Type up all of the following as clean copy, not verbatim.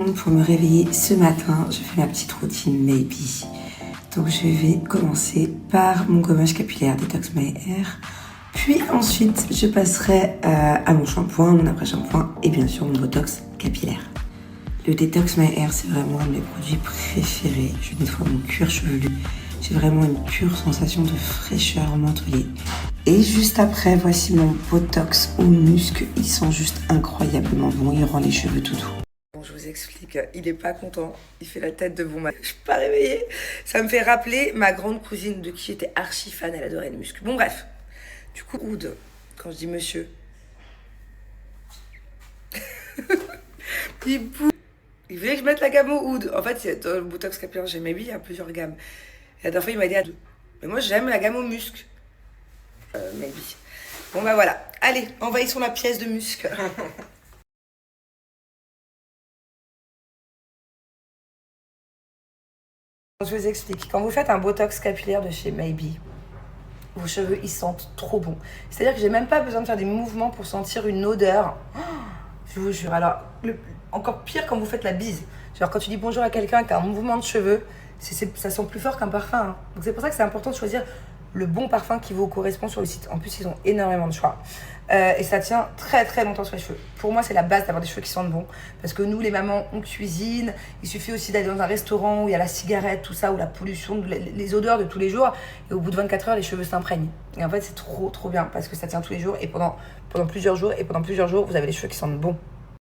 Pour me réveiller ce matin, je fais ma petite routine Maybe. Donc je vais commencer par mon gommage capillaire Detox My Hair. Puis ensuite, je passerai à mon shampoing, mon après-shampoing et bien sûr mon botox capillaire. Le Detox My Hair, c'est vraiment un de mes produits préférés. Je nettoie mon cuir chevelu. J'ai vraiment une pure sensation de fraîcheur mentholée. Et juste après, voici mon botox au musc. Il sent juste incroyablement bon. Il rend les cheveux tout doux. Bon, je vous explique, il est pas content, il fait la tête de bon matin. Je suis pas réveillée. Ça me fait rappeler ma grande cousine de qui j'étais archi fan, elle adorait le muscle. Bon bref, du coup, Oud, quand je dis monsieur, il voulait que je mette la gamme au Oud. En fait, dans le botox capillaire chez Maybe, il y a plusieurs gammes. Et la dernière fois, il m'a dit, mais moi j'aime la gamme au muscle. Maybe. Bon bah voilà, allez, envahissons la pièce de muscle. Je vous explique. Quand vous faites un botox capillaire de chez Maybe, vos cheveux ils sentent trop bon. C'est-à-dire que j'ai même pas besoin de faire des mouvements pour sentir une odeur. Oh, je vous jure. Alors, encore pire quand vous faites la bise. Genre quand tu dis bonjour à quelqu'un qui a un mouvement de cheveux, ça sent plus fort qu'un parfum. Hein. Donc c'est pour ça que c'est important de choisir le bon parfum qui vous correspond sur le site. En plus, ils ont énormément de choix. Et ça tient très très longtemps sur les cheveux. Pour moi, c'est la base d'avoir des cheveux qui sentent bon. Parce que nous, les mamans, on cuisine. Il suffit aussi d'aller dans un restaurant où il y a la cigarette, tout ça, où la pollution, les odeurs de tous les jours. Et au bout de 24 heures, les cheveux s'imprègnent. Et en fait, c'est trop trop bien parce que ça tient tous les jours et pendant plusieurs jours. Et pendant plusieurs jours, vous avez les cheveux qui sentent bon.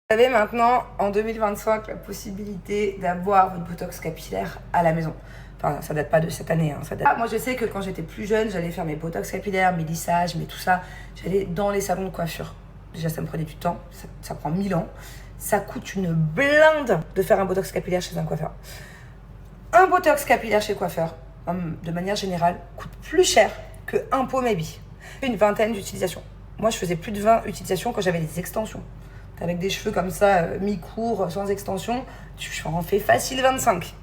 Vous avez maintenant, en 2025, la possibilité d'avoir votre botox capillaire à la maison. Enfin, ça date pas de cette année. Hein, moi, je sais que quand j'étais plus jeune, j'allais faire mes botox capillaires, mes lissages, mais tout ça. J'allais dans les salons de coiffure. Déjà, ça me prenait du temps. Ça prend 1000 ans. Ça coûte une blinde de faire un botox capillaire chez un coiffeur. Un botox capillaire chez le coiffeur, de manière générale, coûte plus cher qu'un pot Maybe. Une vingtaine d'utilisations. Moi, je faisais plus de 20 utilisations quand j'avais des extensions. Avec des cheveux comme ça, mi-courts, sans extension, je en fais facile 25.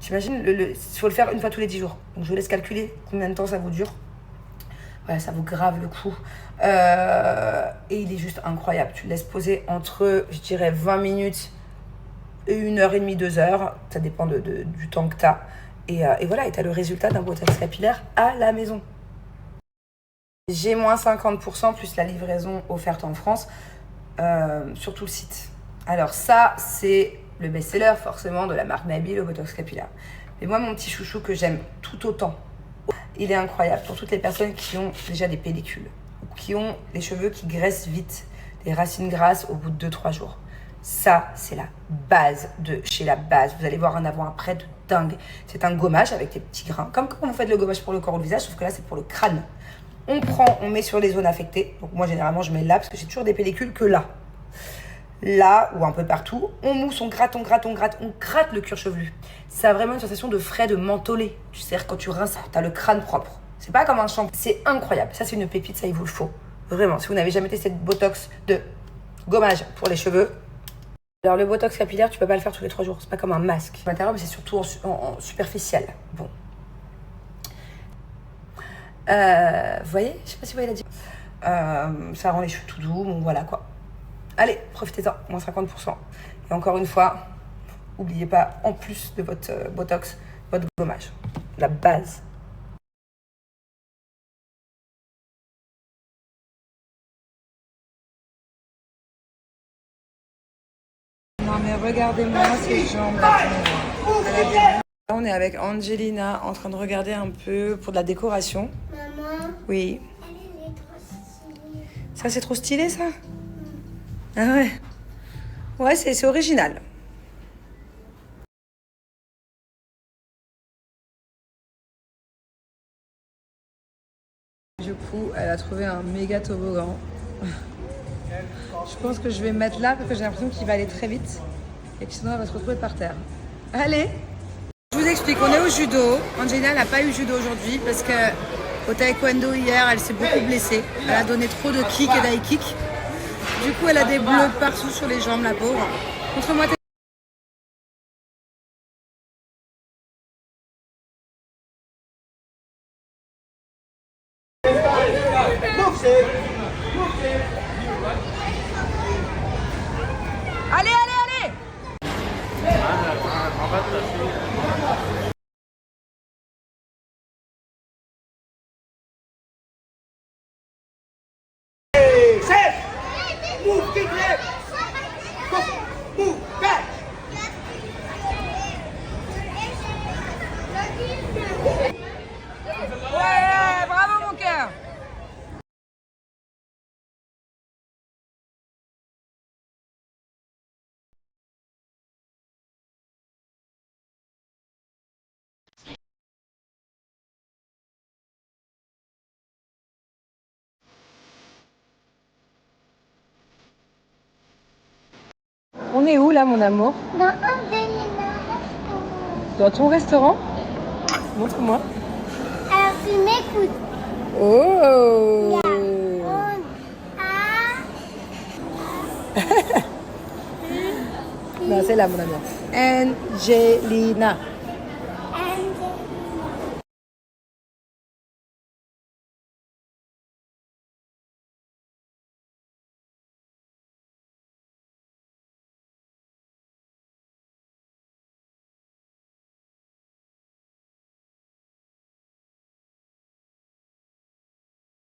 T'imagines, il faut le faire une fois tous les 10 jours. Donc je vous laisse calculer combien de temps ça vous dure. Voilà, ça vous grave le coup. Et il est juste incroyable. Tu le laisses poser entre, je dirais, 20 minutes et 1h30, 2h. Ça dépend du temps que tu as. Et voilà, et tu as le résultat d'un botox capillaire à la maison. J'ai moins 50% plus la livraison offerte en France sur tout le site. Alors ça, c'est le best-seller forcément de la marque Maybe, le botox capillaire. Mais moi, mon petit chouchou que j'aime tout autant, il est incroyable pour toutes les personnes qui ont déjà des pellicules, ou qui ont les cheveux qui graissent vite, des racines grasses au bout de 2-3 jours. Ça, c'est la base de chez la base. Vous allez voir un avant-après de dingue. C'est un gommage avec des petits grains, comme quand vous faites le gommage pour le corps ou le visage, sauf que là, c'est pour le crâne. On prend, on met sur les zones affectées. Donc moi, généralement, je mets là, parce que j'ai toujours des pellicules que là. Là ou un peu partout, on mousse, on gratte le cuir chevelu. Ça a vraiment une sensation de frais, de mentholé. Tu sais, quand tu rinces, t'as le crâne propre. C'est pas comme un shampoing, c'est incroyable. Ça, c'est une pépite, ça, il vous le faut. Vraiment, si vous n'avez jamais testé de botox, de gommage pour les cheveux. Alors, le botox capillaire, tu peux pas le faire tous les 3 jours. C'est pas comme un masque. L'intérieur, mais c'est surtout en superficiel. Bon. Vous voyez, je sais pas si vous voyez la différence. Ça rend les cheveux tout doux, bon voilà quoi. Allez, profitez-en, moins 50%. Et encore une fois, n'oubliez pas, en plus de votre botox, votre gommage. La base. Non mais regardez-moi ces jambes là. Là, on est avec Angelina en train de regarder un peu pour de la décoration. Maman, Oui. elle est trop stylée. Ça c'est trop stylé ça? Ah ouais. Ouais, c'est original. Du coup, elle a trouvé un méga toboggan. Je pense que je vais me mettre là parce que j'ai l'impression qu'il va aller très vite et que sinon elle va se retrouver par terre. Allez! Je vous explique, on est au judo. Angelina n'a pas eu judo aujourd'hui parce que au taekwondo hier, elle s'est beaucoup blessée. Elle a donné trop de kicks et d'high kicks. Du coup, elle a des bleus partout sur les jambes, la pauvre. Montre-moi tes... Allez, allez, allez! Ouais, bravo mon cœur. On est où là mon amour? Dans un délire. Dans ton restaurant? Montre-moi. Alors tu m'écoutes. Oh! Non, c'est là mon amour. Angelina.